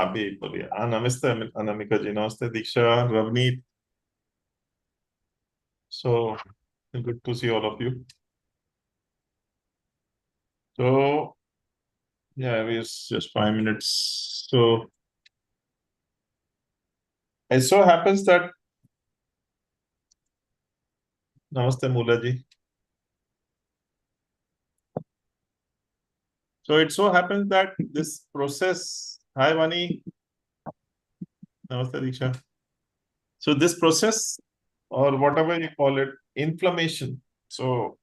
हाँ अभी बोलिए। हाँ नमस्ते अनामिका जी, नमस्ते दीक्षा, Ravneet. So good to see all of you. So yeah, it's just 5 minutes. So it so happens that Namaste Mula ji. So it so happens that this process, hi Vani, Namaste Diksha. So this process, or whatever you call it, inflammation. So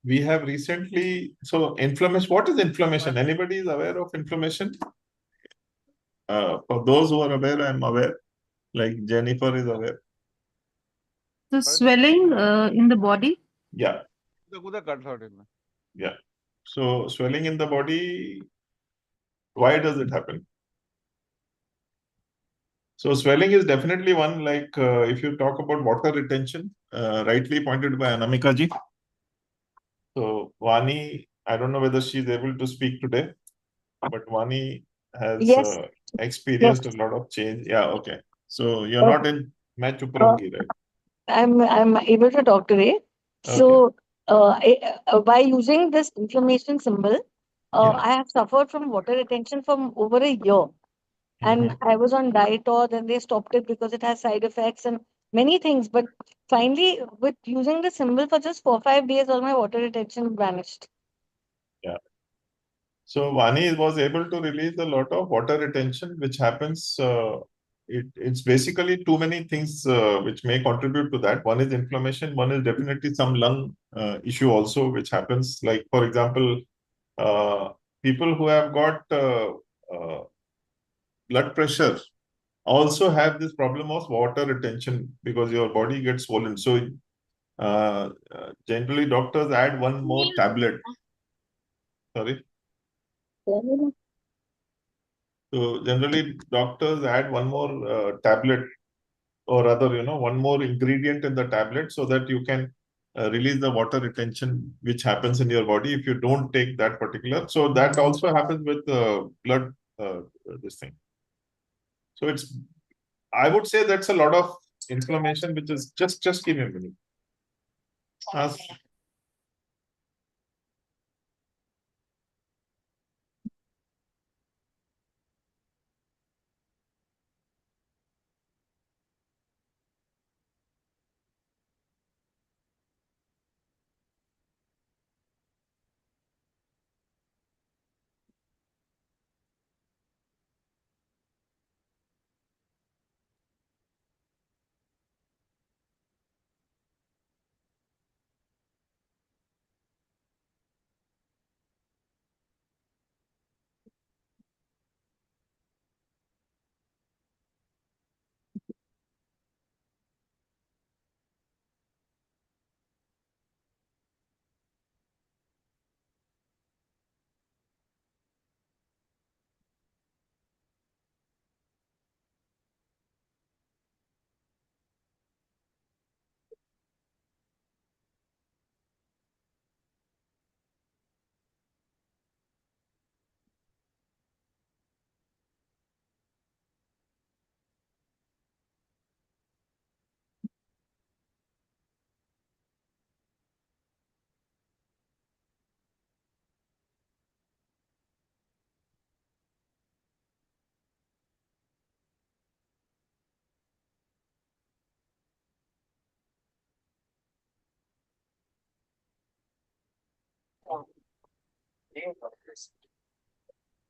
we have recently, so inflammation, what is inflammation? Anybody is aware of inflammation? For those who are aware, I'm aware, like Jennifer is aware. The swelling in the body. Yeah, yeah. So swelling in the body, why does it happen? So swelling is definitely one, like if you talk about water retention, rightly pointed by Anamika ji. So Vani, I don't know whether she's able to speak today, but Vani has Yes, yes. experienced a lot of change. Yeah, okay. So you're Uh, not in match uh, right? I'm able to talk today. Okay. So, by using this inflammation symbol, Yeah. I have suffered from water retention for over a year, and Mhm. I was on diet, or then they stopped it because it has side effects and many things. But finally, with using the symbol for just 4 5 days, all my water retention vanished. Yeah. So Vani was able to release a lot of water retention, which happens. It's basically too many things which may contribute to that. One is inflammation. One is definitely some lung issue also, which happens. Like for example, uh, people who have got uh, blood pressure also have this problem of water retention because your body gets swollen. So generally, doctors add one more tablet. Sorry. So generally, doctors add one more tablet or rather, one more ingredient in the tablet so that you can release the water retention which happens in your body if you don't take that particular. So that also happens with blood, this thing. So I would say that's a lot of inflammation, which is just give me a minute. Ask.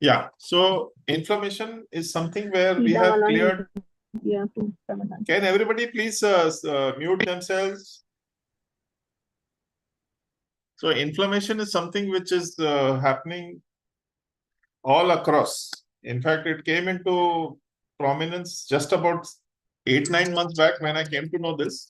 Yeah. So inflammation is something where we have cleared. Can everybody please mute themselves? So inflammation is something which is happening all across. In fact, it came into prominence just about 8 9 months back when I came to know this.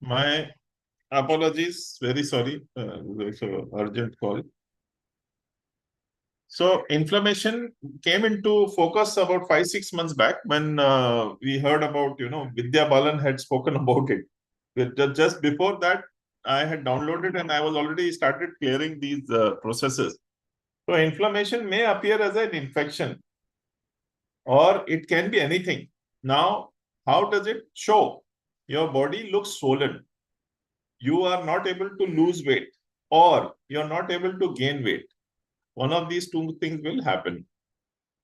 My apologies. Very sorry. There's an urgent call. So inflammation came into focus about 5-6 months back when we heard about, Vidya Balan had spoken about it. Just before that, I had downloaded and I was already started clearing these processes. So inflammation may appear as an infection or it can be anything. Now, how does it show? Your body looks swollen. You are not able to lose weight or you're not able to gain weight. One of these two things will happen.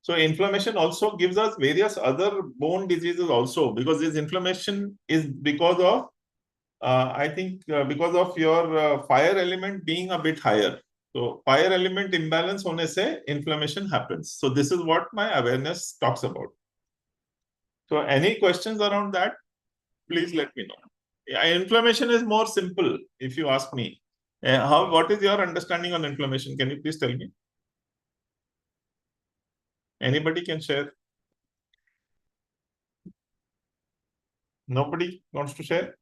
So inflammation also gives us various other bone diseases also, because this inflammation is because of, because of your fire element being a bit higher. So fire element imbalance hone se inflammation happens. So this is what my awareness talks about. So any questions around that, please let me know. Yeah, inflammation is more simple if you ask me. What is your understanding on inflammation? Can you please tell me? Anybody can share? Nobody wants to share?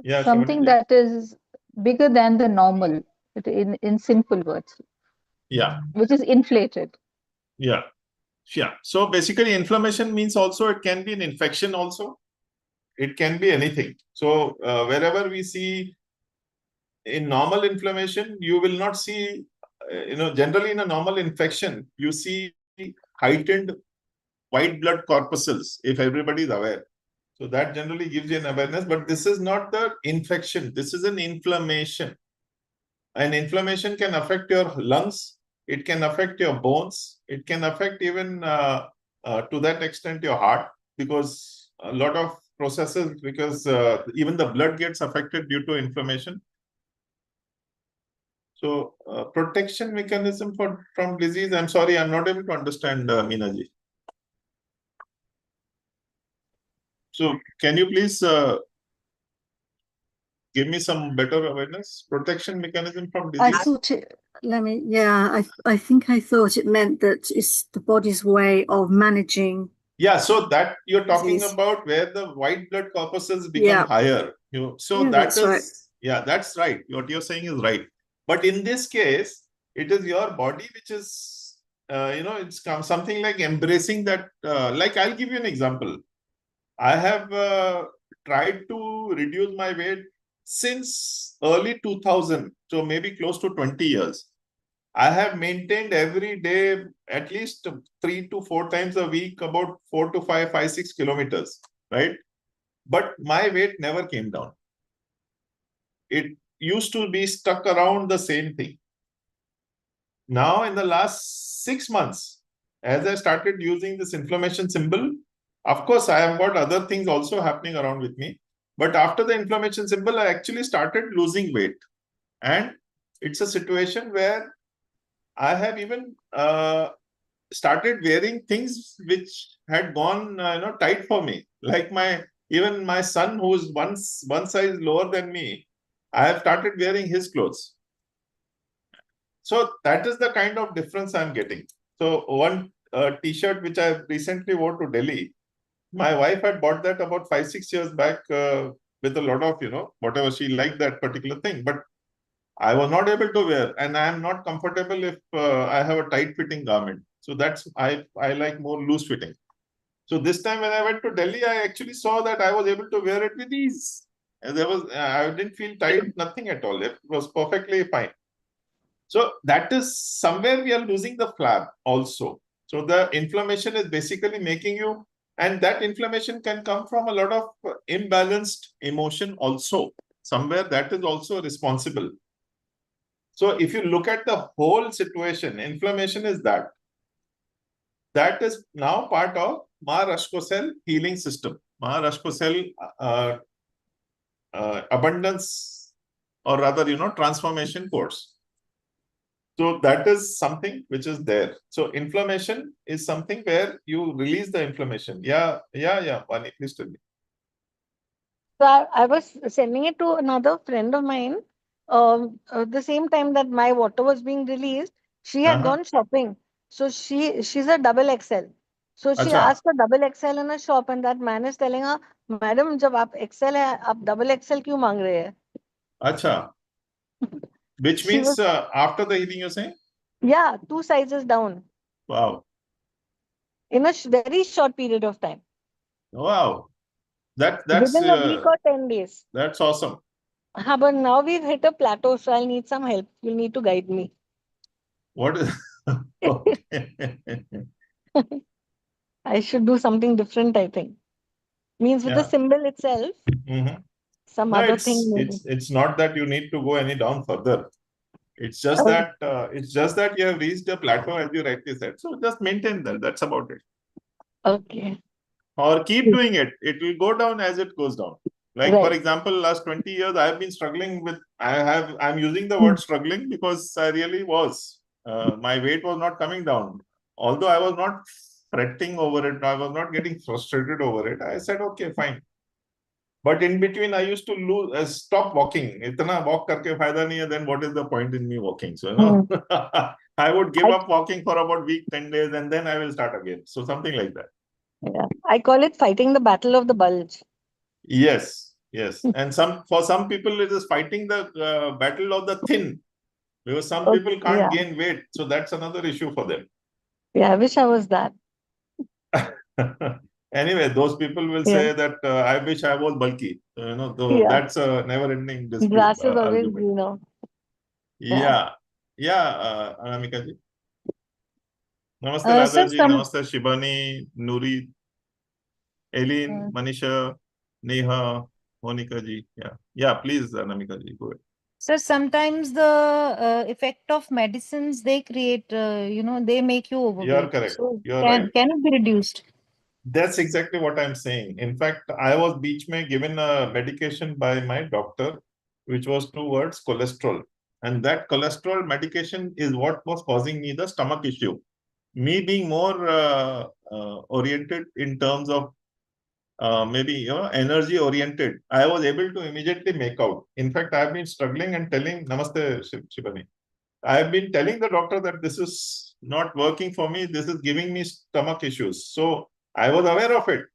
Yeah, Something Shravani ji. that is bigger than the normal, in simple words, Yeah, which is inflated. yeah, yeah. So basically, inflammation means also it can be an infection also. It can be anything. So wherever we see in normal inflammation, you will not see, generally in a normal infection, you see heightened white blood corpuscles, if everybody is aware. So that generally gives you an awareness, but this is not the infection. This is an inflammation. And inflammation can affect your lungs. It can affect your bones. It can affect even to that extent your heart, because a lot of processes, because even the blood gets affected due to inflammation. So protection mechanism from disease. I'm sorry, I'm not able to understand, Meena ji. So can you please give me some better awareness? Protection mechanism from I disease? thought it, I think I thought it meant that it's the body's way of managing. Yeah, so that you're talking Disease. about where the white blood corpuscles become Yeah. higher. So Yeah, that that's is, right. yeah, that's right. What you're saying is right. But in this case, it is your body which is, it's something like embracing that. Like I'll give you an example. I have tried to reduce my weight since early 2000, so maybe close to 20 years. I have maintained every day at least 3 to 4 times a week, about 4 to 5, 6 kilometers, right? But my weight never came down. It used to be stuck around the same thing. Now, in the last 6 months, as I started using this inflammation symbol, of course, I have got other things also happening around with me. But after the inflammation symbol, I actually started losing weight. And it's a situation where I have even started wearing things which had gone, tight for me. Like even my son, who's one size lower than me, I have started wearing his clothes. So that is the kind of difference I'm getting. So one T-shirt which I recently wore to Delhi, my wife had bought that about 5-6 years back with a lot of, whatever she liked that particular thing. But I was not able to wear, and I am not comfortable if I have a tight fitting garment. So that's, I like more loose fitting. So this time when I went to Delhi, I actually saw that I was able to wear it with ease. And I didn't feel tight, nothing at all. It was perfectly fine. So that is somewhere we are losing the flab also. So the inflammation is basically making you, and that inflammation can come from a lot of imbalanced emotion also. Somewhere that is also responsible. So if you look at the whole situation, inflammation is that. That is now part of Maharashtra healing system. Maharashtra abundance, or rather, transformation course. So that is something which is there. So inflammation is something where you release the inflammation. Yeah, Vani, please tell me. So I was sending it to another friend of mine. The same time that my water was being released, she had gone shopping. So she's a double XL. So she Acha. asked for double XL in a shop, and that man is telling her, "Madam, जब आप XL है, आप double XL क्यों मांग रहे हैं?" Acha. Which She means was, after the healing, you're saying? yeah, 2 sizes down Wow. in a very short period of time, Wow. That's within a week or 10 days. that's awesome. But now we've hit a plateau, so I'll need some help. You'll need to guide me. What is okay. I should do something different, I think. Means with the Yeah. symbol itself, Mhm. some No, other it's thing maybe. it's not that you need to go any down further. It's just Oh. that you have reached a plateau, as you rightly said. So just maintain that. That's about it. Okay. Or keep doing it. It will go down as it goes down. Like for Right. example, last 20 years I've been struggling with. I'm using the word struggling because I really was. My weight was not coming down. Although I was not fretting over it, I was not getting frustrated over it. I said, okay, fine. But in between, I used to stop walking. Itna walk karke fayda nahi hai, then what is the point in me walking? So, I would give up walking for about week, 10 days, and then I will start again. So something like that. Yeah. I call it fighting the battle of the bulge. Yes, yes. And for some people, it is fighting the battle of the thin, because some Okay, people can't yeah. gain weight. So that's another issue for them. Yeah, I wish I was that. Anyway, those people will Yeah. say that I wish I was bulky. Yeah. That's a never-ending dispute, Grass is always argument. greener. Yeah, Anamika ji. Namaste, Sir, Radha ji. some Namaste, Shibani, Nuri, Eileen, Manisha, Neha, Monica ji. Yeah. Please, Anamika ji, go ahead. Sir, sometimes the effect of medicines they create, they make you overweight. You are correct. So You are right. can it be reduced? That's exactly what I'm saying. In fact, I was beach mein given a medication by my doctor, which was towards cholesterol. And that cholesterol medication is what was causing me the stomach issue. Me being more oriented in terms of maybe energy oriented, I was able to immediately make out. In fact, I've been struggling and telling Namaste Shibani. I've been telling the doctor that this is not working for me. This is giving me stomach issues. So I was aware of it,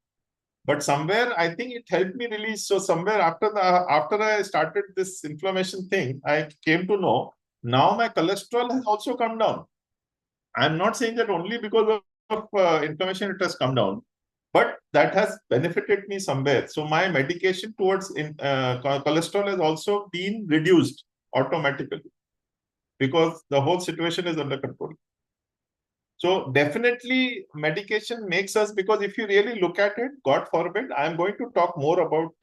but somewhere I think it helped me release. So somewhere after I started this inflammation thing, I came to know now my cholesterol has also come down. I'm not saying that only because of inflammation it has come down, but that has benefited me somewhere. So my medication towards cholesterol has also been reduced automatically because the whole situation is under control. So definitely medication makes us, because if you really look at it, God forbid, I'm going to talk more about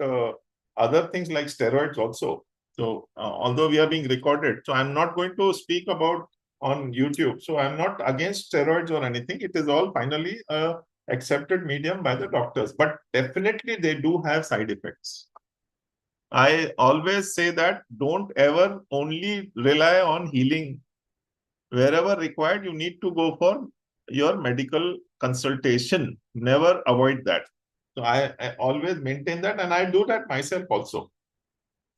other things like steroids also. So although we are being recorded, so I'm not going to speak about on YouTube. So I'm not against steroids or anything. It is all finally a accepted medium by the doctors, but definitely they do have side effects. I always say that don't ever only rely on healing. Wherever required, you need to go for your medical consultation. Never avoid that. So I always maintain that, and I do that myself also.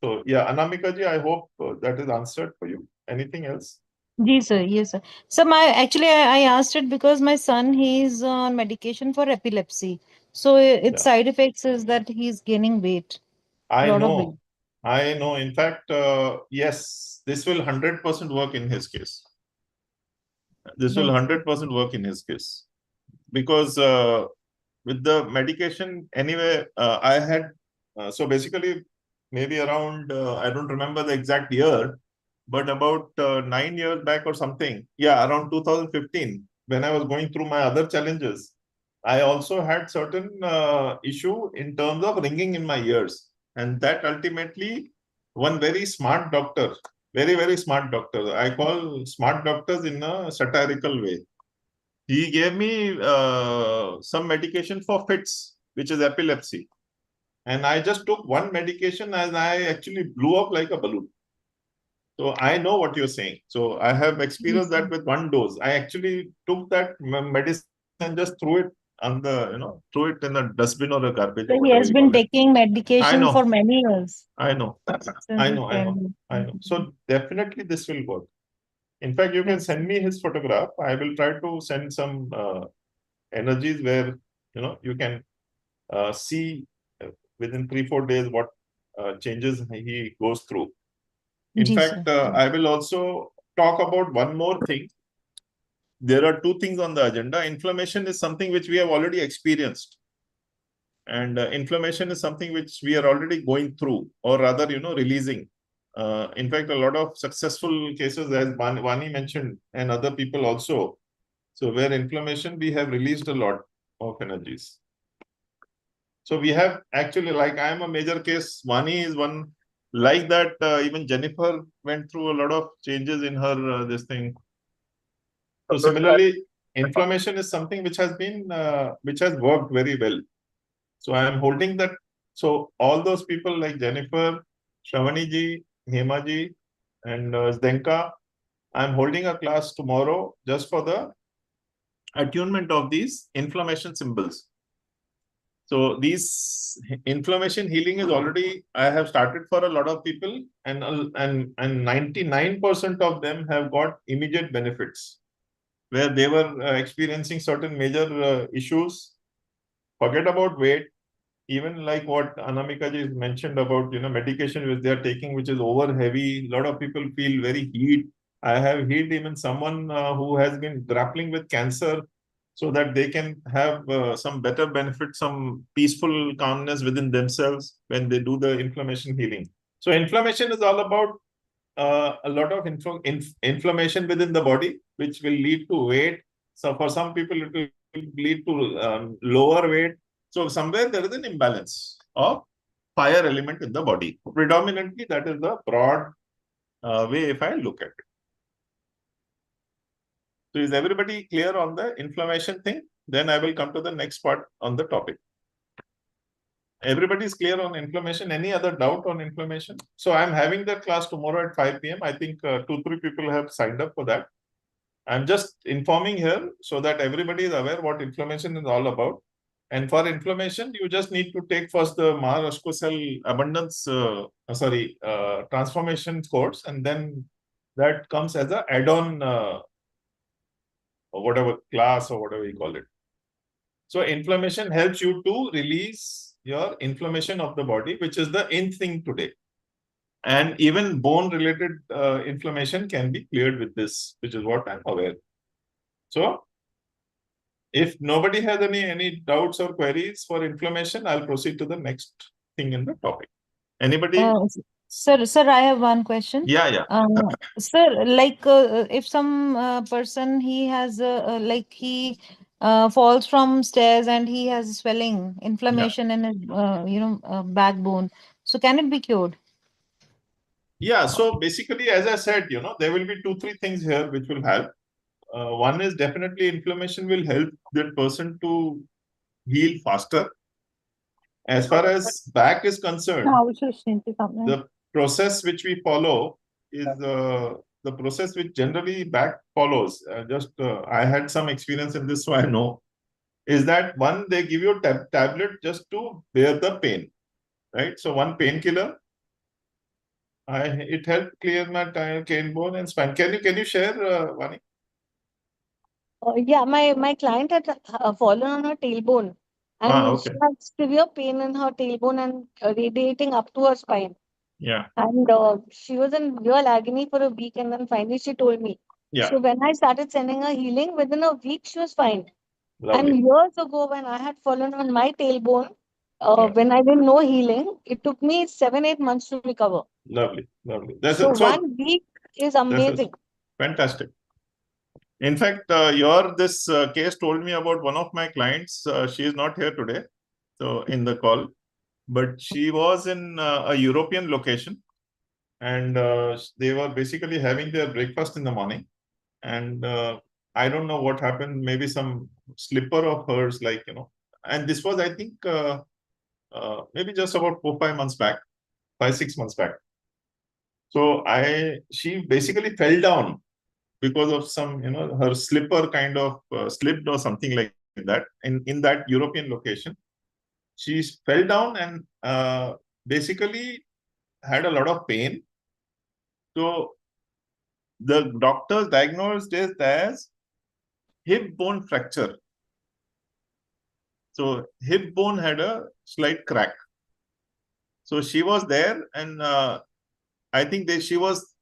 So yeah, Anamika ji, I hope that is answered for you. Anything else? Yes, sir. Yes, sir. So I asked it because my son, he's on medication for epilepsy. So its Yeah. side effects is that he's gaining weight. I Lot of weight. know. In fact, yes, this will 100% work in his case. This will 100% work in his case. Because with the medication, anyway, I had, so basically maybe around, I don't remember the exact year, but about 9 years back or something. Yeah, around 2015, when I was going through my other challenges, I also had certain issue in terms of ringing in my ears. And that ultimately, one very smart doctor, very, very smart doctor, I call smart doctors in a satirical way. He gave me some medication for fits, which is epilepsy. And I just took one medication and I actually blew up like a balloon. So I know what you're saying. So I have experienced that with one dose. I actually took that medicine and just threw it on the, threw it in a dustbin or a garbage. So or he whatever has you been call it. taking medication know. for many years. I know. Since I his know. childhood. So definitely this will work. In fact, you can Yes. send me his photograph. I will try to send some energies where you can see within 3-4 days what changes he goes through. In Ji, fact, sir. I will also talk about one more thing. There are two things on the agenda. Inflammation is something which we have already experienced, and inflammation is something which we are already going through, or rather, releasing. In fact, a lot of successful cases, as Vani mentioned, and other people also. So where inflammation, we have released a lot of energies. So we have actually, like I am a major case, Vani is one like that. Even Jennifer went through a lot of changes in her this thing. So similarly, inflammation is something which has worked very well. So I am holding that. So all those people like Jennifer, Shravani ji, Hema ji, and Zdenka, I am holding a class tomorrow just for the attunement of these inflammation symbols. So these inflammation healing is already, I have started for a lot of people, and 99% of them have got immediate benefits where they were experiencing certain major issues. Forget about weight. Even like what Anamika ji mentioned about medication which they are taking, which is over heavy. A lot of people feel very heat. I have healed even someone who has been grappling with cancer, so that they can have some better benefit, some peaceful calmness within themselves when they do the inflammation healing. So inflammation is all about a lot of inflammation within the body, which will lead to weight. So for some people, it will lead to lower weight. So somewhere there is an imbalance of fire element in the body. Predominantly, that is the broad way if I look at it. So is everybody clear on the inflammation thing? Then I will come to the next part on the topic. Everybody is clear on inflammation? Any other doubt on inflammation? So I'm having that class tomorrow at 5 p.m. I think 2-3 people have signed up for that. I'm just informing here so that everybody is aware what inflammation is all about. And for inflammation, you just need to take first the Maharashtra Cell Abundance, transformation course, and then that comes as a add-on or whatever class or whatever you call it. So inflammation helps you to release your inflammation of the body, which is the in thing today. And even bone-related inflammation can be cleared with this, which is what I'm aware. So if nobody has any doubts or queries for inflammation, I'll proceed to the next thing in the topic. Anybody? Sir, I have one question. Yeah. Sir, like if some person he has like he falls from stairs and he has swelling, inflammation in his backbone, so can it be cured? Yeah. So basically, as I said, there will be 2-3 things here which will help. One is definitely inflammation will help that person to heal faster. As far as back is concerned, the process which we follow is the process which generally back follows. I had some experience in this, so I know. Is that one, they give you a tablet just to bear the pain, right? So one painkiller, it helped clear my cane bone and spine. Can you share, Vani? Yeah, my client had fallen on her tailbone, and she Okay. had severe pain in her tailbone and radiating up to her spine. Yeah. And she was in real agony for a week, and then finally she told me. Yeah. So when I started sending her healing, within a week she was fine. Lovely. And years ago, when I had fallen on my tailbone, Yeah. when I didn't know healing, it took me 7-8 months to recover. Lovely. So 1 week is amazing. Fantastic. In fact, this case told me about one of my clients. She is not here today, so in the call, but she was in a European location, and they were basically having their breakfast in the morning, and I don't know what happened. Maybe some slipper of hers, and this was, I think, maybe just about 4-5 months back, 5-6 months back. So she basically fell down because of some, her slipper kind of slipped or something like that in that European location. She fell down and basically had a lot of pain. So the doctors diagnosed it as hip bone fracture. So hip bone had a slight crack. So she was there, and I think she was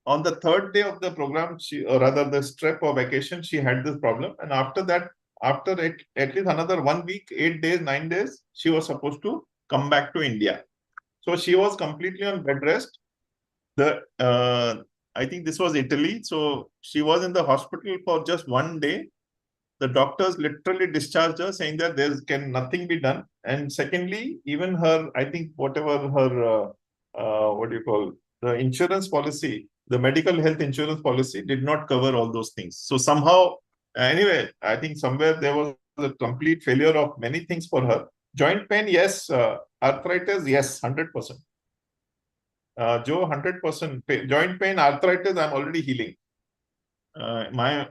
on the third day of the program, or rather the trip or vacation, she had this problem. And after that, after at least another 1 week, 8 days, 9 days, she was supposed to come back to India. So she was completely on bed rest. I think this was Italy. So she was in the hospital for just 1 day. The doctors literally discharged her, saying that there can nothing be done. And secondly, even her, I think whatever her, what do you call, the insurance policy, the medical health insurance policy did not cover all those things. So somehow, anyway, I think somewhere there was a complete failure of many things for her. Joint pain, yes. Arthritis, yes, 100%. Joe, 100%. Joint pain, arthritis, I'm already healing. My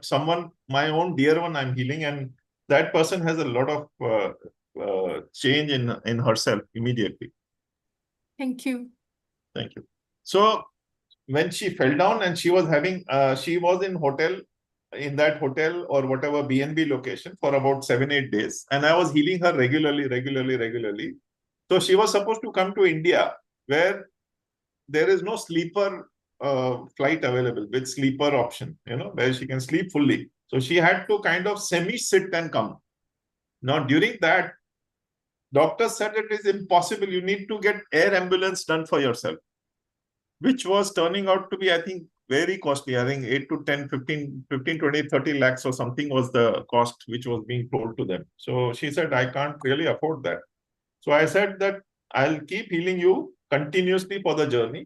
own dear one, I'm healing, and that person has a lot of change in herself immediately. Thank you. Thank you. So when she fell down and she was having, she was in that hotel or whatever B&B location for about 7-8 days, and I was healing her regularly. So she was supposed to come to India, where there is no sleeper flight available with sleeper option, where she can sleep fully. So she had to kind of semi-sit and come. Now, during that, doctors said it is impossible. You need to get air ambulance done for yourself, which was turning out to be, I think, very costly. I think 8 to 10, 15, 20, 30 lakhs or something was the cost which was being told to them. So she said, I can't really afford that. So I said that I'll keep healing you continuously for the journey.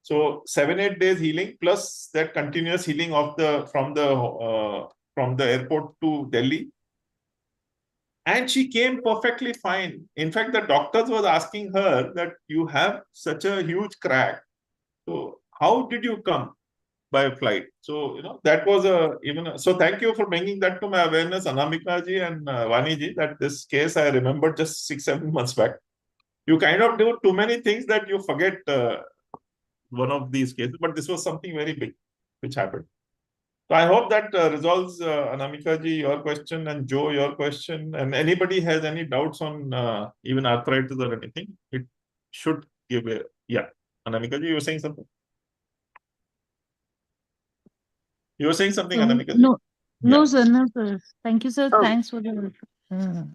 So 7-8 days healing plus that continuous healing from the airport to Delhi. And she came perfectly fine. In fact, the doctors was asking her that you have such a huge crack. So how did you come by flight? So, that was so thank you for bringing that to my awareness, Anamika ji and Vani ji, that this case I remembered just 6-7 months back. You kind of do too many things that you forget one of these cases, but this was something very big which happened. So I hope that resolves, Anamika ji, your question, and Joe, your question. And anybody has any doubts on even arthritis or anything, it should give a, yeah. Anamika ji, you were saying something? You were saying something, Anamika ji? No, sir. Thank you, sir. Oh. Thanks for the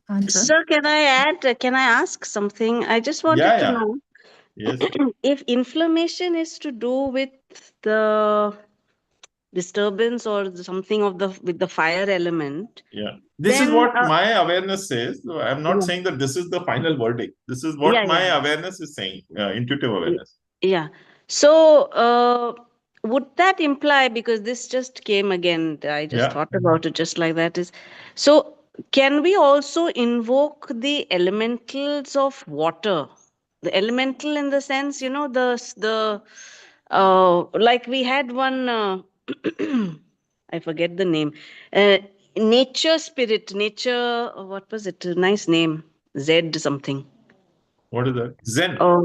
answer. Sir, can I ask something? I just wanted to know Yes. if inflammation is to do with the disturbance or something with the fire element. Yeah. This is Then, what my awareness says. So I'm not saying that this is the final verdict. This is what my awareness is saying, intuitive awareness. Yeah. So, would that imply, because this just came again, I just thought about it just like that, so can we also invoke the elementals of water? The elemental in the sense, like we had one, I forget the name, nature spirit, what was it? Nice name, Z something. What is that? Zen? Oh.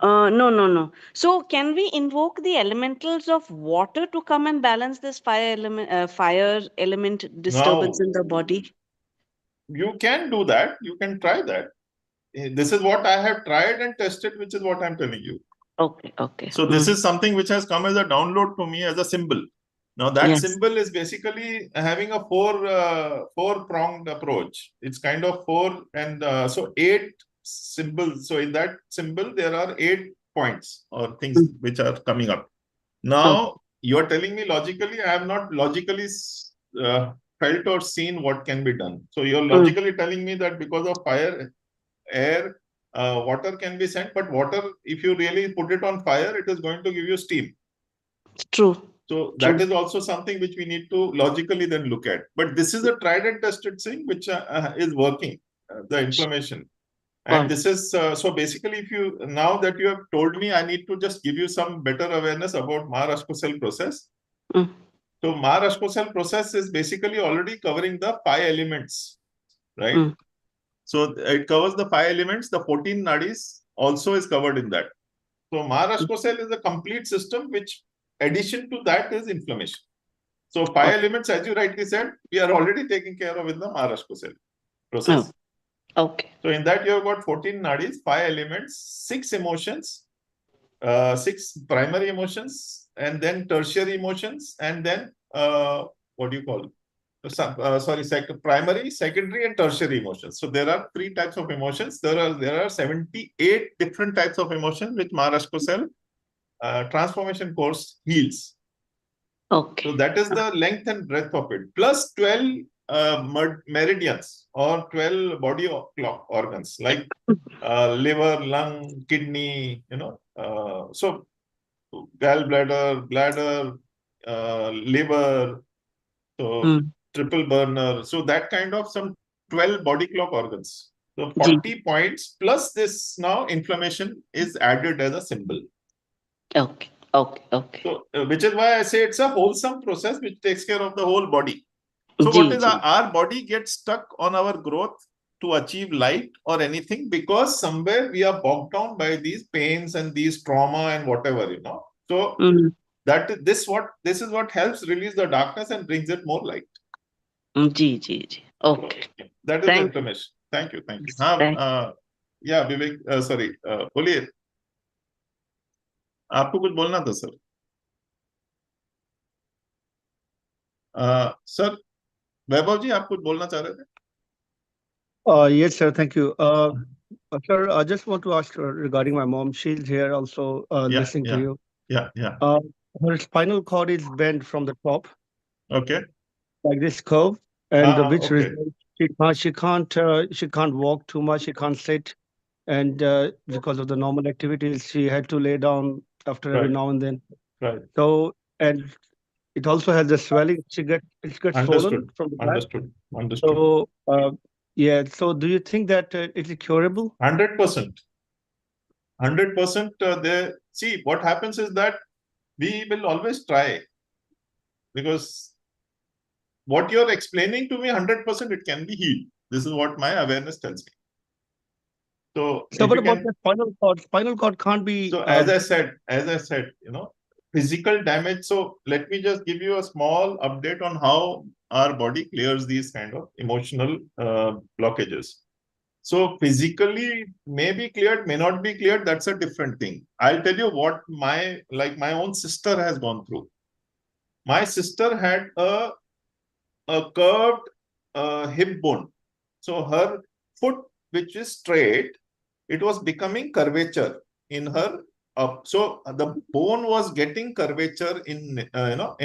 No. No. So can we invoke the elementals of water to come and balance this fire element disturbance in the body? You can do that. You can try that. This is what I have tried and tested, which is what I'm telling you. Okay. So this is something which has come as a download to me as a symbol. Now that symbol is basically having a four-pronged approach. It's kind of 4 and so 8 symbols. So in that symbol, there are 8 points or things which are coming up. Now you are telling me logically, I have not logically felt or seen what can be done. So you're logically telling me that because of fire, air, water can be sent, but water, if you really put it on fire, it is going to give you steam. True. So that is also something which we need to logically then look at. But this is a tried and tested thing which is working, the inflammation. And this is, so basically, now that you have told me, I need to just give you some better awareness about Maharashtra cell process. So Maharashtra cell process is basically already covering the 5 elements, right? So it covers the 5 elements. The 14 nadis also is covered in that. So Maharashtra cell is a complete system, which addition to that is inflammation. So 5 elements, as you rightly said, we are already taking care of in the Maharashtra cell process. Okay. So in that you have got 14 nadis, 5 elements, 6 emotions, 6 primary emotions, and then tertiary emotions, and then what do you call it? Primary, secondary, and tertiary emotions. So there are 3 types of emotions. There are 78 different types of emotions which Maharashtra Cell transformation course heals. Okay. So that is the length and breadth of it. Plus 12 meridians or 12 body clock organs like liver, lung, kidney, so gallbladder, bladder, liver, so triple burner. So that kind of some 12 body clock organs. So 40 points plus this now inflammation is added as a symbol. Okay. Okay. Okay. So which is why I say it's a wholesome process which takes care of the whole body. So what is our body gets stuck on our growth to achieve light or anything because somewhere we are bogged down by these pains and these trauma and whatever, So this is what helps release the darkness and brings it more light. Okay. That is the information. Thank you. Yeah, Vivek, sorry, बोलिए. आपको कुछ बोलना था sir. Sir वैभव जी आप कुछ बोलना चाह रहे थे? Yes, sir. Thank you. Sir, I just want to ask regarding my mom. She's here also listening to you. Yeah. Her spinal cord is bent from the top. Okay. Like this curve, and which okay. result she can't walk too much. She can't sit, and because of the normal activities, she had to lay down after every now and then. Right. So, and it also has the swelling. It gets swollen from the back. Understood. So, yeah. So, do you think that it's curable? 100%. 100%. See, what happens is that we will always try because what you're explaining to me, 100% it can be healed. This is what my awareness tells me. So what about the spinal cord? Spinal cord can't be. So as I said, physical damage. So let me just give you a small update on how our body clears these kind of emotional blockages. So physically may be cleared, may not be cleared. That's a different thing. I'll tell you what my own sister has gone through. My sister had a curved hip bone. So her foot, which is straight, it was becoming curvature in her. So the bone was getting curvature in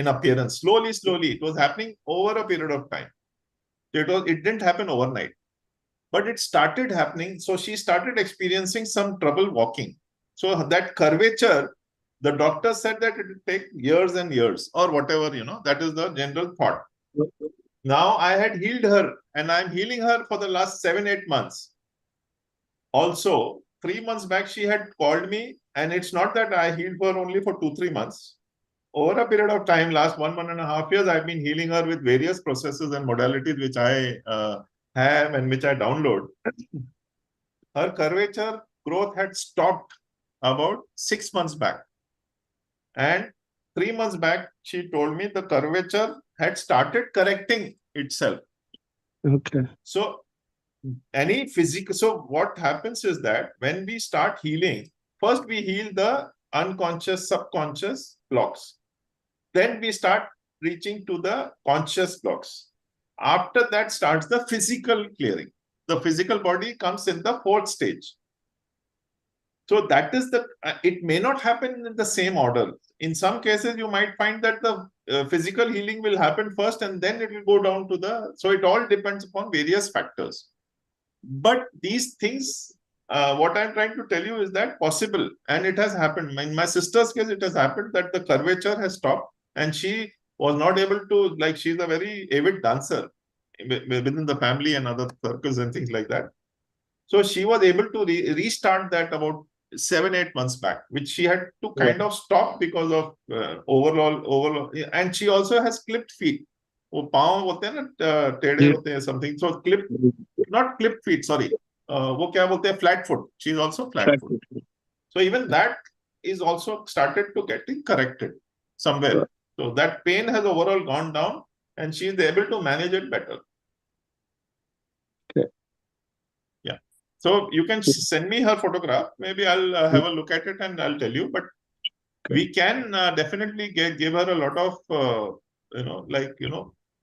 appearance. Slowly, it was happening over a period of time. It didn't happen overnight, but it started happening. So she started experiencing some trouble walking. So that curvature, the doctor said that it would take years and years or whatever, that is the general thought. Now I had healed her and I'm healing her for the last 7-8 months. Also, 3 months back, she had called me, and it's not that I healed her only for 2-3 months. Over a period of time, last 1.5 years, I've been healing her with various processes and modalities which I have and which I download. Her curvature growth had stopped about 6 months back. And 3 months back, she told me the curvature had started correcting itself. Okay. So what happens is that when we start healing, first we heal the unconscious, subconscious blocks. Then we start reaching to the conscious blocks. After that starts the physical clearing. The physical body comes in the 4th stage. So that is it may not happen in the same order. In some cases, you might find that the physical healing will happen first and then it will go down to so it all depends upon various factors. But these things, what I'm trying to tell you is that possible, and it has happened. In my sister's case, it has happened that the curvature has stopped, and she was not able to, she's a very avid dancer within the family and other circles and things like that. So she was able to restart that about 7-8 months back, which she had to kind of stop because of overall, and she also has clipped feet. वो पाँव होते हैं ना टेढ़े होते हैं something. So not clipped feet, sorry. वो क्या बोलते हैं flat foot. She is also flat foot. So even that is also started to getting corrected somewhere. So that pain has overall gone down, and she is able to manage it better. Okay. So you can send me her photograph. Maybe I'll have a look at it and I'll tell you. But we can definitely give her a lot of,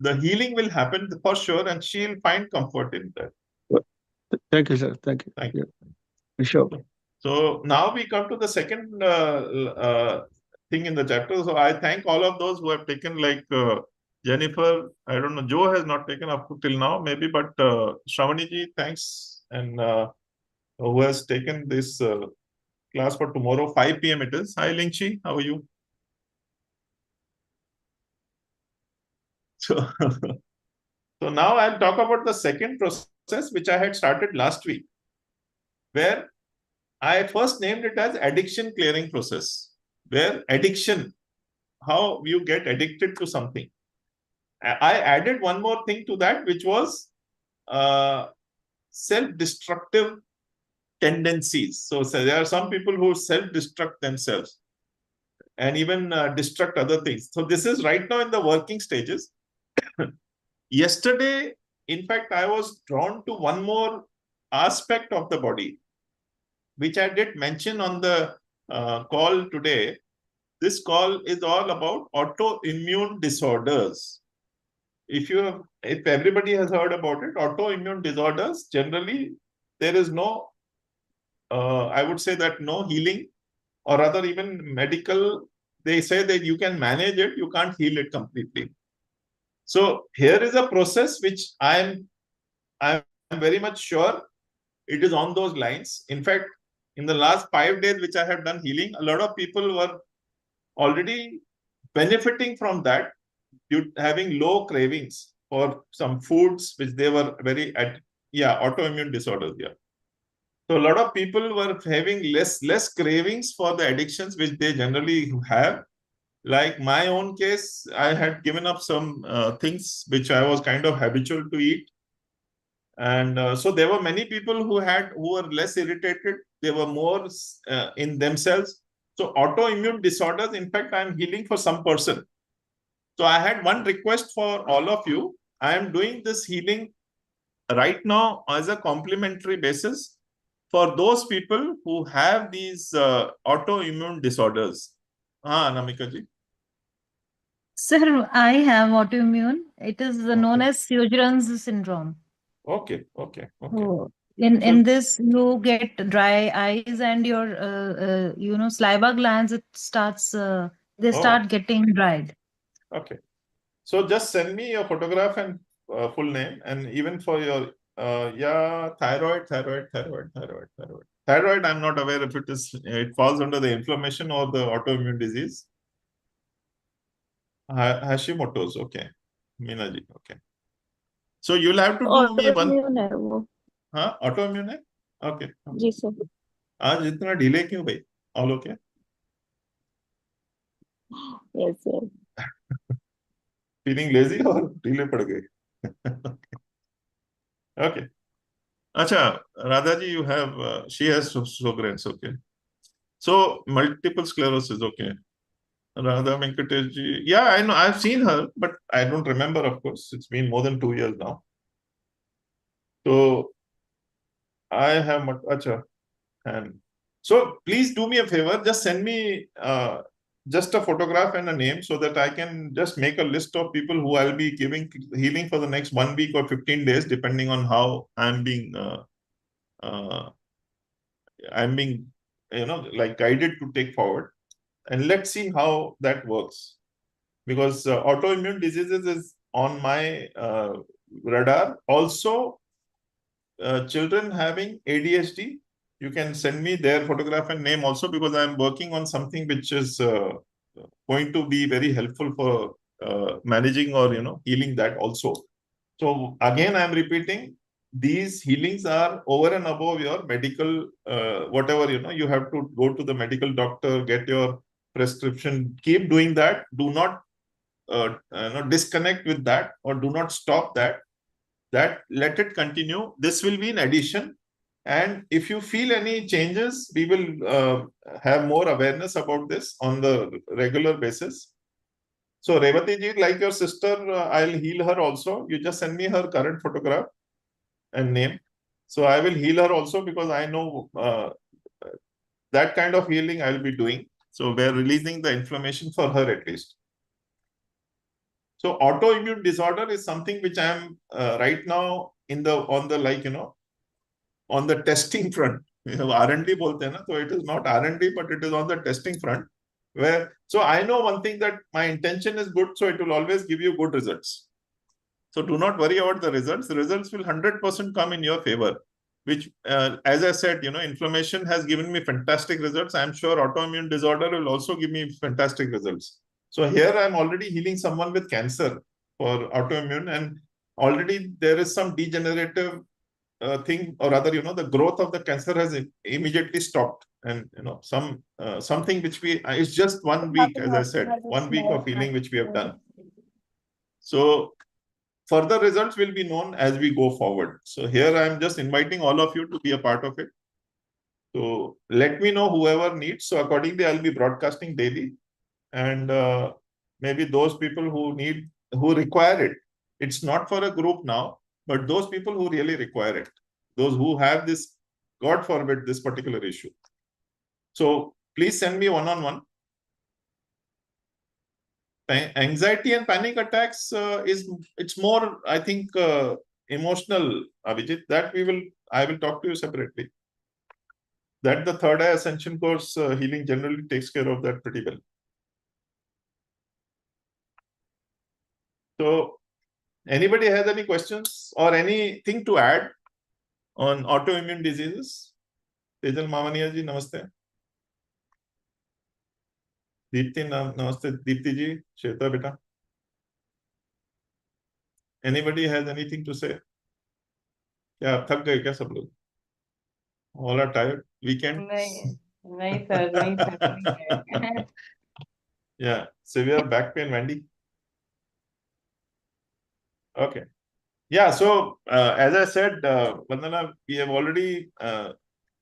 the healing will happen for sure, and she'll find comfort in that. Thank you, sir. Thank you. Thank you. Sure. So now we come to the second thing in the chapter. So I thank all of those who have taken, like Jennifer. I don't know, Joe has not taken up till now, maybe, but Shravani ji, thanks, and who has taken this class for tomorrow, 5 p.m. it is. Hi, Lingchi, how are you? So, so now I'll talk about the second process, which I had started last week, where I first named it as addiction clearing process, where addiction, how you get addicted to something. I added one more thing to that, which was self-destructive tendencies. So there are some people who self-destruct themselves and even destruct other things. So this is right now in the working stages. Yesterday, in fact, I was drawn to one more aspect of the body, which I did mention on the call today. This call is all about autoimmune disorders. If everybody has heard about it, autoimmune disorders, generally, there is no, I would say that no healing, or rather even medical, they say that you can manage it, you can't heal it completely. So here is a process which I'm very much sure it is on those lines. In fact, in the last 5 days, which I have done healing, a lot of people were already benefiting from that, having low cravings for some foods which they were autoimmune disorders. Yeah. So a lot of people were having less cravings for the addictions which they generally have. Like my own case, I had given up some things which I was kind of habitual to eat. And so there were many people who were less irritated. They were more in themselves. So autoimmune disorders, in fact, I'm healing for some person. So I had one request for all of you. I am doing this healing right now as a complimentary basis for those people who have these autoimmune disorders. Anamika ji. Sir, I have autoimmune. It is known as Sjögren's syndrome. Okay. So in this, you get dry eyes and your saliva glands. It starts. They start getting dried. Okay. So just send me your photograph and full name, and even for your thyroid. Thyroid, I'm not aware if it falls under the inflammation or the autoimmune disease. Hashimoto's, okay. Meena ji, okay. So you'll have to do me one. Autoimmune है? Okay. जी sir. आज इतना delay क्यों भाई? All okay? Yes sir. Feeling lazy or delay पड़ गई? Okay. Acha, Radha ji, you have, she has Sjögren's, okay. So multiple sclerosis, okay. Radha Venkatesh ji, yeah, I know, I've seen her, but I don't remember, of course. It's been more than 2 years now. So I have, and so please do me a favor, just send me just a photograph and a name so that I can just make a list of people who I'll be giving healing for the next 1 week or 15 days, depending on how I'm being guided to take forward. And let's see how that works. Because autoimmune diseases is on my radar. Also, children having ADHD, you can send me their photograph and name also, because I'm working on something which is going to be very helpful for managing or healing that also. So again, I'm repeating, these healings are over and above your medical whatever, you have to go to the medical doctor, get your prescription, keep doing that. Do not disconnect with that, or do not stop that. Let it continue. This will be in addition. And if you feel any changes, we will have more awareness about this on the regular basis. So Revati ji, like your sister, I'll heal her also. You just send me her current photograph and name. So I will heal her also because I know that kind of healing I will be doing. So we're releasing the inflammation for her at least. So autoimmune disorder is something which I'm right now on the testing front. R&D bolte hai na, so it is not R&D, but it is on the testing front. So I know one thing, that my intention is good, so it will always give you good results. So do not worry about the results. The results will 100% come in your favor. Which, as I said, inflammation has given me fantastic results. I'm sure autoimmune disorder will also give me fantastic results. So here I'm already healing someone with cancer for autoimmune, and already there is some degenerative thing, or rather, the growth of the cancer has immediately stopped. And, something which it's just 1 week, as I said, 1 week of healing which we have done. So further results will be known as we go forward. So here I am just inviting all of you to be a part of it. So let me know whoever needs. So accordingly, I'll be broadcasting daily. And maybe those people who require it, it's not for a group now, but those people who really require it, those who have this, God forbid, this particular issue. So please send me one-on-one. Anxiety and panic attacks it's more, I think, emotional, Abhijit. That I will talk to you separately. That the third eye ascension course healing generally takes care of that pretty well. So anybody has any questions or anything to add on autoimmune diseases? Tejal Mamania ji, namaste. Deepti, namaste. Deepti ji, Shweta beta. Anybody has anything to say? Yeah, थक गए क्या सब लोग? All are tired. Weekend? नहीं sir, नहीं थक नहीं गए. Yeah, severe back pain, Wendy. Okay. Yeah, so as I said, Vandana, we have already,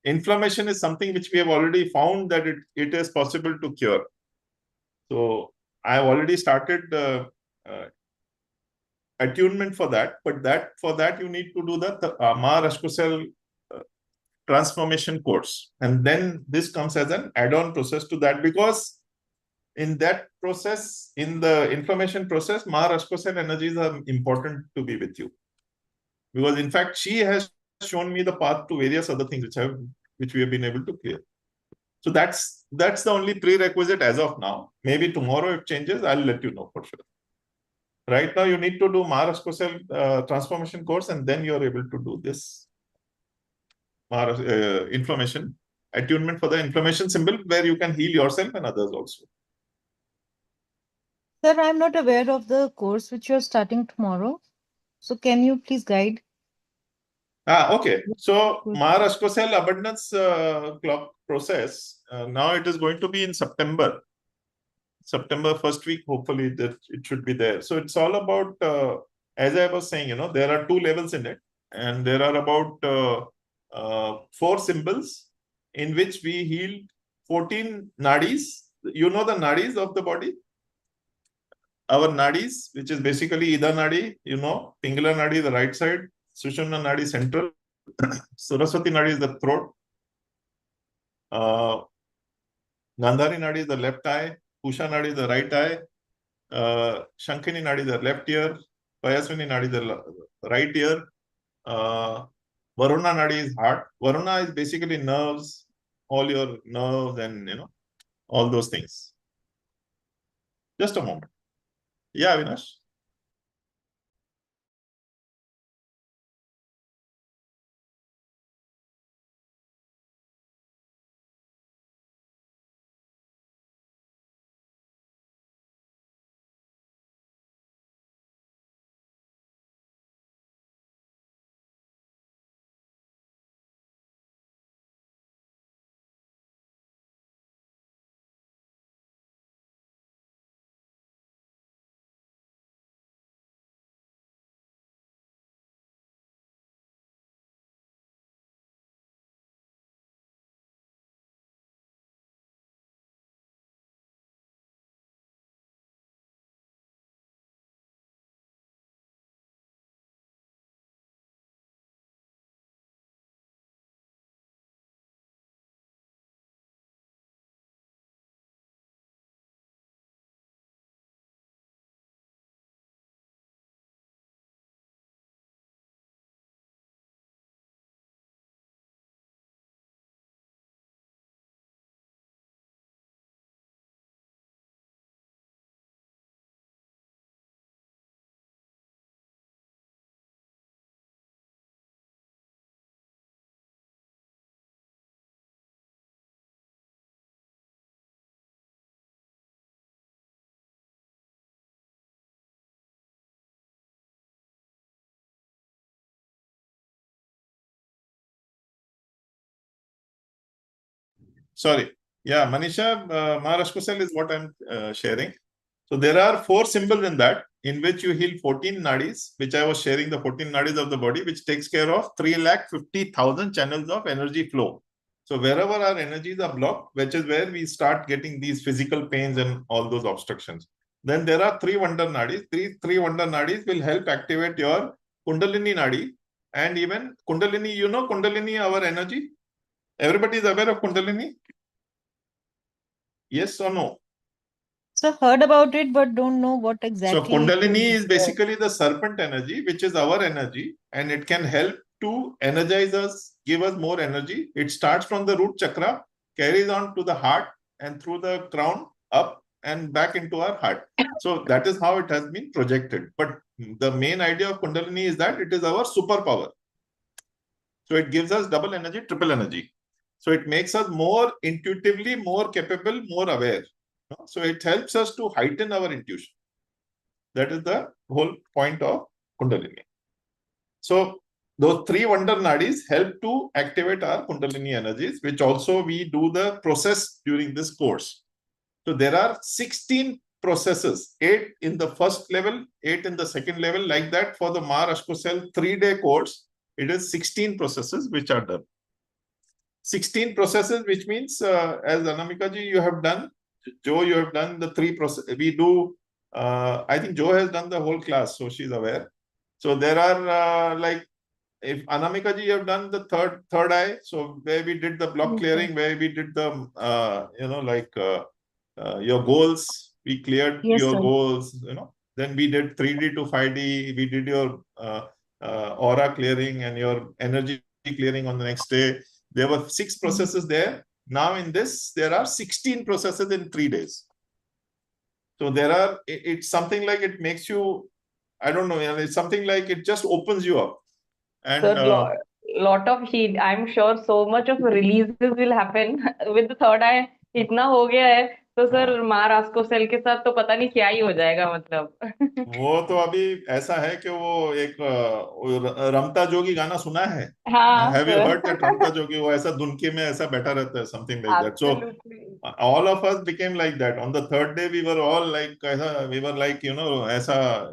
inflammation is something which we have already found that it is possible to cure. So I have already started attunement for that, but for that you need to do the Ma Rashkosel transformation course. And then this comes as an add-on process to that, because in that process, in the inflammation process, Ma Rashkosel energies are important to be with you. Because in fact, she has shown me the path to various other things which we have been able to clear. So that's the only prerequisite as of now. Maybe tomorrow it changes, I'll let you know for sure. Right now, you need to do Ma Rashkosel transformation course, and then you're able to do this inflammation attunement for the inflammation symbol, where you can heal yourself and others also. Sir, I'm not aware of the course which you're starting tomorrow. So can you please guide? Okay. So Ma Rashkosel abundance clock process, now it is going to be in September first week, hopefully that it should be there. So it's all about, as I was saying, there are 2 levels in it, and there are about 4 symbols in which we heal 14 nadis. You know the nadis of the body? Our nadis, which is basically Ida Nadi, Pingala Nadi, the right side, Sushumna Nadi, central, Saraswati Nadi is the throat, Gandhari Nadi is the left eye, Pusha Nadi is the right eye, Shankhini Nadi is the left ear, Payasvini Nadi is the right ear, Varuna Nadi is heart. Varuna is basically nerves, all your nerves and, all those things. Just a moment. Yeah, Avinash. sorry. Yeah, Manisha, Maharashtra is what I'm sharing. So there are 4 symbols in that, in which you heal 14 nadis, which I was sharing the 14 nadis of the body, which takes care of 350,000 channels of energy flow. So wherever our energies are blocked, which is where we start getting these physical pains and all those obstructions. Then there are 3 wonder nadis. Three wonder nadis will help activate your Kundalini nadi. And even Kundalini, you know Kundalini, our energy? Everybody is aware of Kundalini? Yes or no? So heard about it, but don't know what exactly. So Kundalini is basically the serpent energy, which is our energy, and it can help to energize us, give us more energy. It starts from the root chakra, carries on to the heart, and through the crown up and back into our heart. So that is how it has been projected. But the main idea of Kundalini is that it is our superpower. So it gives us double energy, triple energy. So it makes us more intuitively, more capable, more aware. So it helps us to heighten our intuition. That is the whole point of Kundalini. So those 3 wonder nadis help to activate our Kundalini energies, which also we do the process during this course. So there are 16 processes, 8 in the first level, 8 in the second level, like that. For the Maharashtra 3-day course, it is 16 processes which are done. 16 processes, which means as Anamika ji, you have done, Joe, you have done the 3 processes. We do, I think Joe has done the whole class, so she's aware. So there are like, if Anamika ji, you have done the third eye, so where we did the block clearing, where we did the, your goals, we cleared your goals, Then we did 3D to 5D, we did your aura clearing and your energy clearing on the next day. There were 6 processes there. Now in this, there are 16 processes in 3 days. So it's something like it makes you, I don't know, it's something like it just opens you up. And So lot of heat. I'm sure so much of releases will happen with the third eye. इतना हो गया है तो sir Maharashtra cell के साथ तो पता नहीं क्या ही हो जाएगा मतलब. वो तो अभी ऐसा है कि वो एक रमता जोगी गाना सुना है. हाँ. Have you heard that रमता जोगी? वो ऐसा धुनके में ऐसा बैठा रहता है, something like that. So all of us became like that. On the third day, we were all like, ऐसा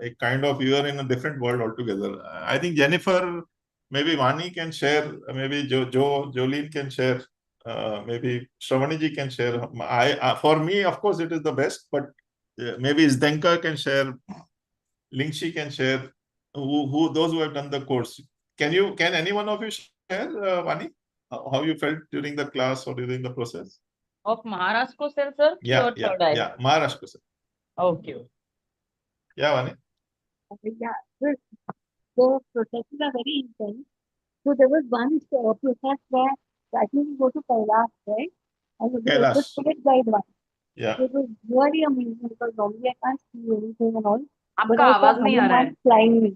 एक kind of, we were in a different world altogether. I think Jennifer, maybe Vani can share, maybe Jolene can share, maybe Shravani ji can share. For me, of course, it is the best, but maybe Zdenka can share, Lingshi can share, those who have done the course. Can any one of you share, Vani, how you felt during the class or during the process? Of Maharashtra cell, sir? Yeah, Maharashtra cell. Okay. Yeah, Vani. Yeah, the processes are very intense. So there was one process where I think we go to Kailash, right? And it was spirit guide one. Yeah. It was really amazing because normally I can't see anything and all. आपका आवाज नहीं आ रहा है. Flying me.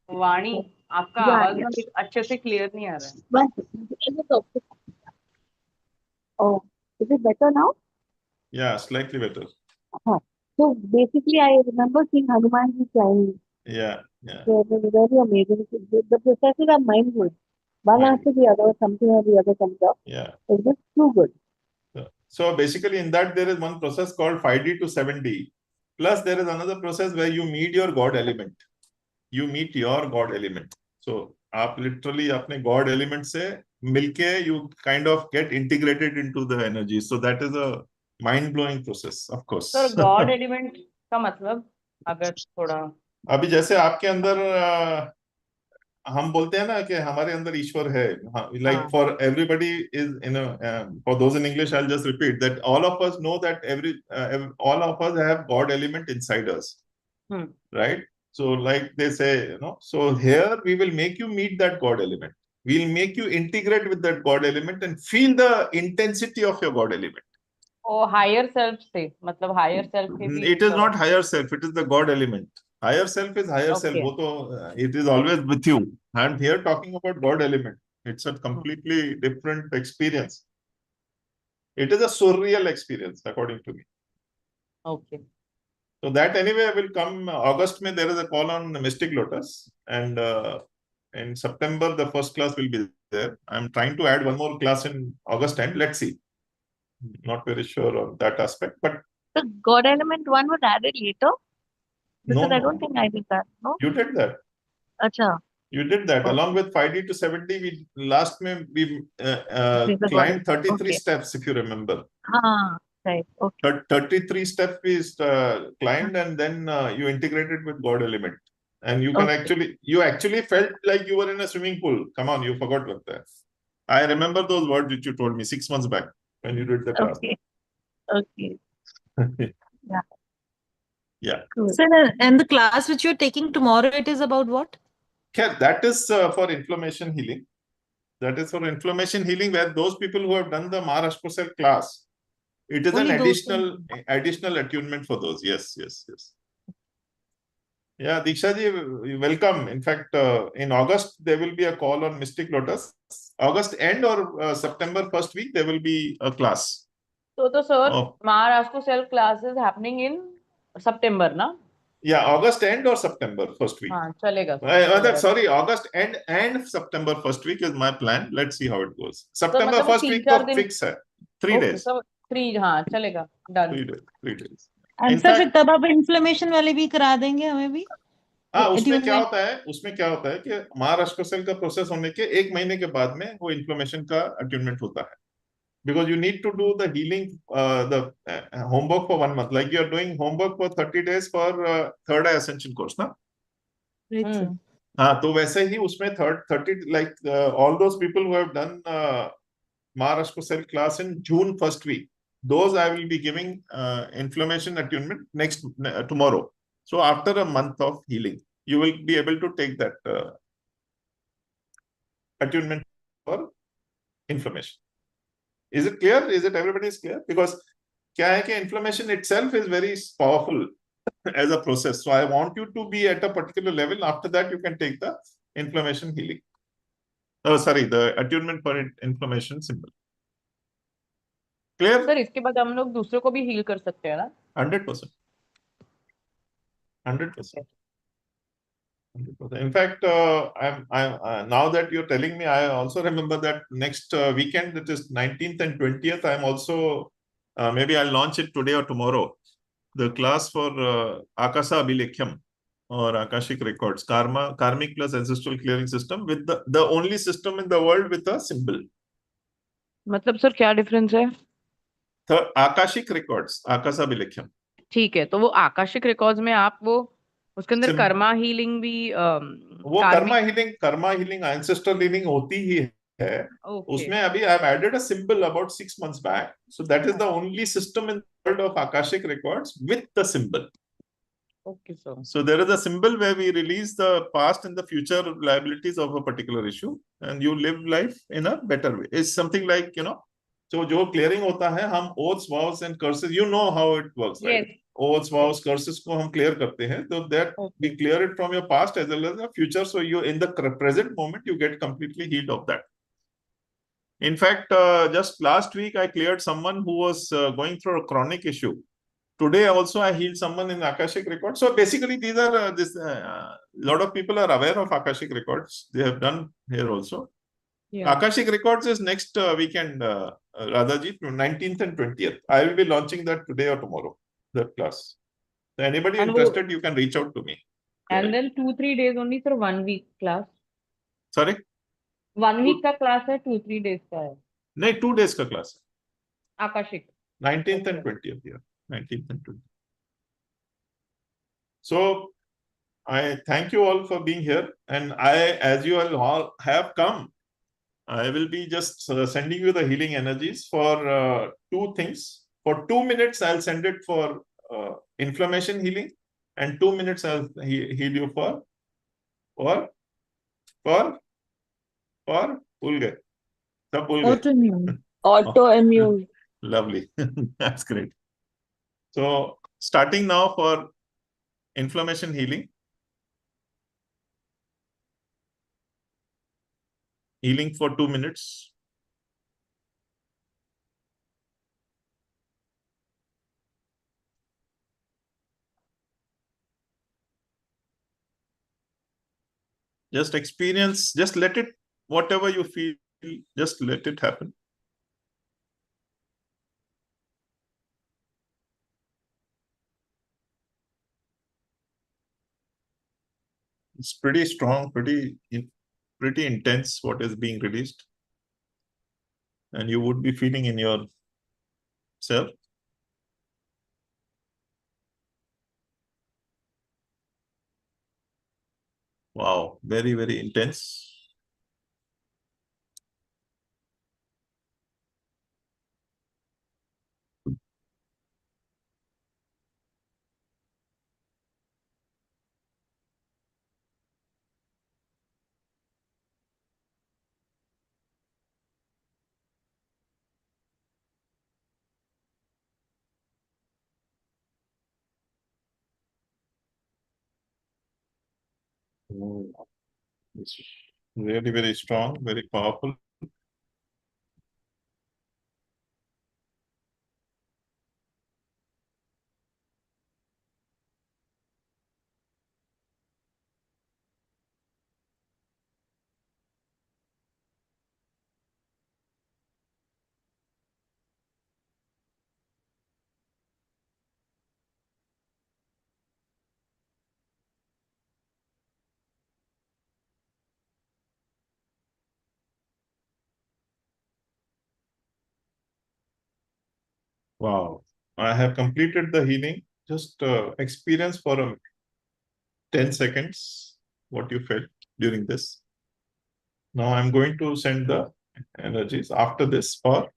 वाणी, आपका आवाज ना अच्छे से क्लियर नहीं आ रहा है. Oh, is it better now? Yeah, slightly better. So basically, I remember seeing Hanuman ji flying me. Yeah. So it was very amazing. The processes are mind-blowing. One after the other, something or the other comes up. Yeah. It's just too good. So basically in that there is one process called 5D to 7D. Plus there is another process where you meet your God element. You meet your God element. So आप literally अपने God element से मिलके you kind of get integrated into the energy. So that is a mind-blowing process, of course. Sir, God element का मतलब अगर थोड़ा अभी जैसे आपके अंदर हम बोलते हैं ना कि हमारे अंदर ईश्वर है. Like for everybody is, for those in English, I'll just repeat that all of us know that all of us have God element inside us, right? So like they say, so here we will make you meet that God element. We'll make you integrate with that God element and feel the intensity of your God element. Oh, higher self से मतलब higher self के भी. It is not higher self, it is the God element. Higher self is higher self. It is always with you. I'm here talking about God element. It's a completely different experience. It is a surreal experience, according to me. Okay. So that anyway will come August. There is a call on Mystic Lotus, and in September the first class will be there. I'm trying to add one more class in August end. Let's see. Not very sure on that aspect, but The God element one was added later because I no, don't think I did that. No, you did that. acha. You did that Okay. along with 5D to 7D. We This is the God climbed element. 33 Okay. steps, if you remember. Right. Okay. 33 steps is climbed, and then you integrated with God element. And you can Okay. you actually felt like you were in a swimming pool. Come on, you forgot what that. I remember those words which you told me 6 months back when you did the class. Okay. Okay. Yeah. Yeah. Cool. Sir, and the class which you're taking tomorrow, it is about what? Okay, that is for inflammation healing. That is for inflammation healing, where those people who have done the Maharashtra Cell class, it is Only an those additional attunement for those. Yes. Yeah, Diksha ji, welcome. In fact, in August, there will be a call on Mystic Lotus. August end or September first week, there will be a class. So, sir, Oh. Maharashtra Cell class is happening in September, na? Yeah, August end or September first week. हाँ, चलेगा. Sorry, August end and September first week is my plan. Let's see how it goes. तो September मतलब वो first week 3-4 तो दिन. fix है. 3 days. So 3, हाँ, चलेगा. Done. 3 days. And In sir, fact, फिर तब आप इन्फ्लेमेशन वाले भी करा देंगे हमें भी? हाँ, उसमें क्या Attunement. होता है कि महाराष्ट्र सेल का प्रोसेस होने के 1 महीने के बाद में वो इन्फ्लेमेशन का अट्यूनमेंट होता है. Because you need to do the healing, the homework for 1 month. Like you are doing homework for 30 days for third eye ascension course, na? Right, sir. हाँ, तो वैसे ही उसमें 30 like all those people who have done Maharashtra Cell class in June first week, those I will be giving inflammation attunement tomorrow. So after a month of healing, you will be able to take that attunement for inflammation. Is it clear? Is it everybody is clear? Because क्या है कि inflammation itself is very powerful as a process. So I want you to be at a particular level. After that, you can take the inflammation healing. Oh, sorry, the attunement for inflammation symbol. Clear? Sir इसके बाद हम लोग दूसरों को भी heal कर सकते हैं ना? 100%. 100%. In fact, now that you're telling me, I also remember that next weekend, that is 19th and 20th, I'm also, maybe I'll launch it today or tomorrow, the class for Akasa Abhilekham or Akashic Records, Karmic plus Ancestral Clearing System, with the only system in the world with a symbol. मतलब sir क्या difference है? The Akashic Records, Akasa Abhilekham. ठीक है, तो वो Akashic records में आप वो उसके अंदर कर्मा हीलिंग भी वो कर्मा हीलिंग एंसेस्ट्रल हीलिंग होती ही है. उसमें अभी I have added a symbol about 6 months back. So that is the only system in the world of Akashic records with the symbol. Okay, sir. So there is a symbol where we release the past and the future liabilities of a particular issue, and you live life in a better way. It's something like, so जो clearing होता है, हम oaths, vows and curses, you know how it works, right? Yes. Oaths, vows, curses को हम clear करते हैं, so that we clear it from your past as well as the future. So you, in the present moment, you get completely healed of that. In fact, just last week I cleared someone who was going through a chronic issue. Today also I healed someone in Akashic Records. So basically these are lot of people are aware of Akashic Records. They have done here also. Yeah. Akashic Records is next weekend, Radhaji, 19th and 20th. I will be launching that today or tomorrow, that class. So anybody interested, you can reach out to me. And then 2-3 days only for 1 week class. Sorry? 1 week का class है, 2-3 days का है. नहीं, 2 days का class. Akashic. 19th and 20th, yeah. 19th and 20th. So I thank you all for being here, and as you all have come, I will be just sending you the healing energies for 2 things. For 2 minutes, I'll send it for inflammation healing, and 2 minutes I'll heal you for भूल गए. सब भूल गए. Autoimmune. Lovely. That's great. So starting now for inflammation healing. Healing for 2 minutes. Just experience, just let it, whatever you feel, just let it happen. It's pretty strong, pretty intense what is being released. And you would be feeling in yourself. Wow, very, very intense. It's really very strong, very powerful. Wow. I have completed the healing. Just experience for 10 seconds what you felt during this. Now I'm going to send the energies after this for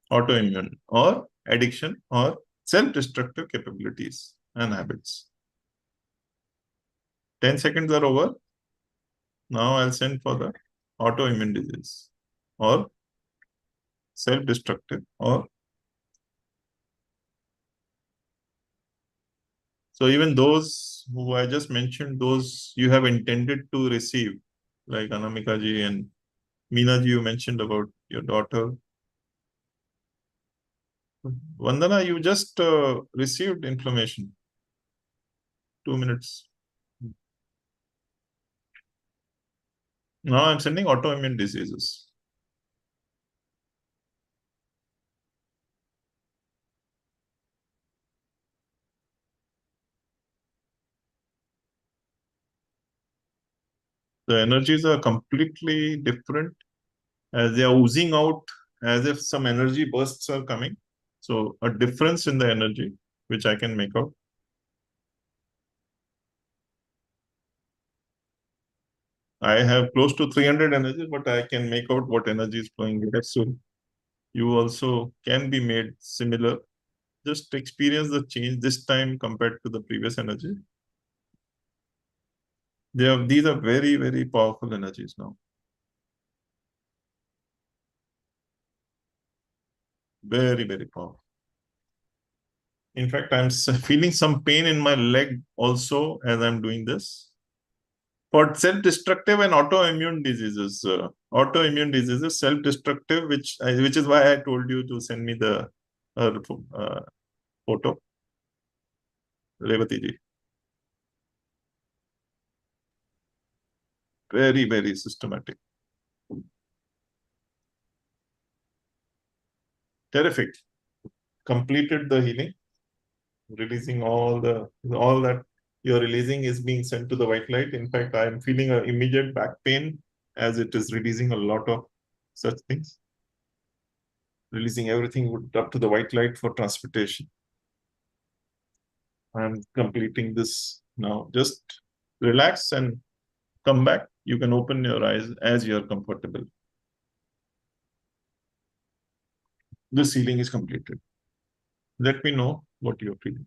autoimmune or addiction or self-destructive capabilities and habits. 10 seconds are over. Now I'll send for the autoimmune disease or self-destructive or so even those who I just mentioned, those you have intended to receive, like Anamika ji and Meena ji, you mentioned about your daughter. Vandana, you just received inflammation. 2 minutes. Now I'm sending autoimmune diseases. The energies are completely different as they are oozing out as if some energy bursts are coming. So a difference in the energy, which I can make out. I have close to 300 energies, but I can make out what energy is flowing here. So you also can be made similar. Just experience the change this time compared to the previous energy. These are very, very powerful energies now. Very, very powerful. In fact, I'm feeling some pain in my leg also as I'm doing this. For self-destructive and autoimmune diseases, self-destructive, which is why I told you to send me the photo. Revati ji. Very, very systematic. Terrific. Completed the healing, releasing all that you're releasing is being sent to the white light. In fact, I'm feeling an immediate back pain as it is releasing a lot of such things. Releasing everything up to the white light for transmutation. I'm completing this now. Just relax and come back. You can open your eyes as you're comfortable. This healing is completed. Let me know what you're feeling.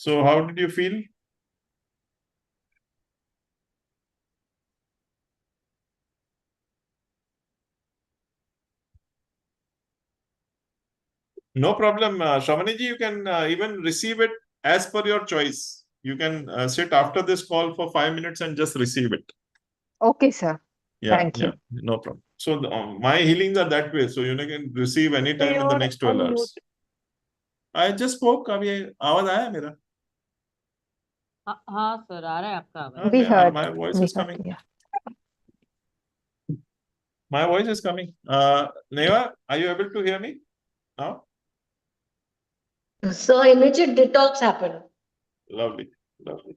So how did you feel? No problem, Shravani ji, you can even receive it as per your choice. You can sit after this call for 5 minutes and just receive it. Okay, sir. Yeah, Thank you. no problem. So my healings are that way. So you can receive anytime in the next 12 hours. I just spoke. अभी आवाज आया मेरा? हाँ sir आ रहा है आपका आवाज. We heard. My voice We is heard, coming. yeah. My voice is coming. Neva, are you able to hear me now? So immediate detox happened. Lovely, lovely.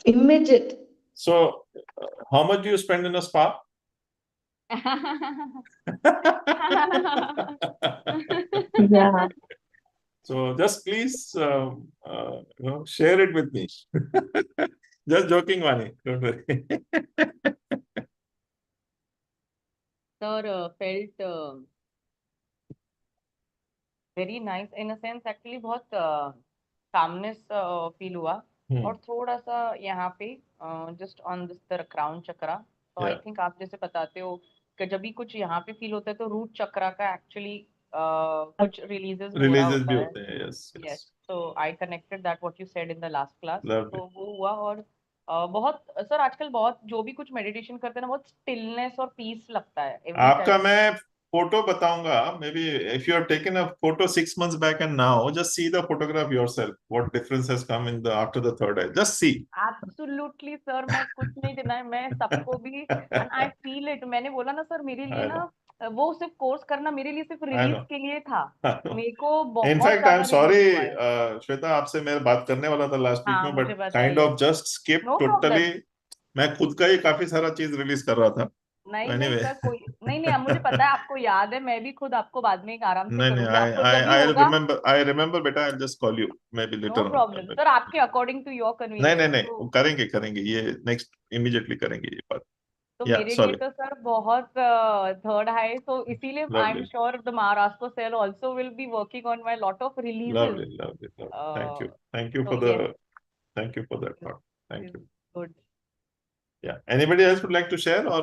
Immediate. So, how much do you spend in a spa? Yeah. So just please, share it with me. Just joking, Vani. Don't worry. Sir, felt very nice in a sense. Actually, बहुत calmness feel हुआ. और थोड़ा सा यहाँ पे just on this the crown chakra. So I think आप जैसे बताते हो कि जब भी कुछ यहाँ पे feel होता है तो root chakra का actually कुछ releases हो रहा Releases भी होता होते है. हैं, yes, yes. Yes. So I connected that what you said in the last class. Lovely. तो वो हुआ. और बहुत सर आजकल बहुत जो भी कुछ मेडिटेशन करते हैं ना बहुत स्टिलनेस और पीस लगता है. Every आपका time. मैं फोटो बताऊंगा. Maybe if you have taken a photo 6 months back and now, just see the photograph yourself. What difference has come in the after the third eye? Just see. Absolutely sir, मैं कुछ नहीं देना है. मैं सबको भी and I feel it. मैंने बोला ना सर मेरे लिए ना वो सिर्फ कोर्स करना मेरे लिए सिर्फ रिलीज के लिए था. मेरे को बहुत इनफैक्ट आई एम ज्यादा सॉरी relief हुआ है. श्वेता, आपसे मैं बात करने वाला था लास्ट वीक हाँ, में, मुझे बट बताइए. Kind of just skip No totally. problem. मैं खुद का ही काफी सारा चीज रिलीज कर रहा था. नहीं Anyway. नहीं सर कोई नहीं मुझे पता है आपको याद है. मैं भी खुद आपको बाद में एक आराम से नहीं करूंगी. आपको जब भी I होगा. remember बेटा. I'll just call you maybe later No on. problem. Sir आपके अकॉर्डिंग टू योर कन्वीनियंस. नहीं वो करेंगे ये नेक्स्ट इमीडिएटली करेंगे ये बात. तो Yeah, मेरे sorry. लिए तो सर बहुत थर्ड है. तो इसीलिए I am Lovely. Sure the Maharashtra cell also will be working on my lot of releases. Lovely. Thank you so for the yes. thank you for that thought. Thank you. Good. Yeah. Anybody else would like to share or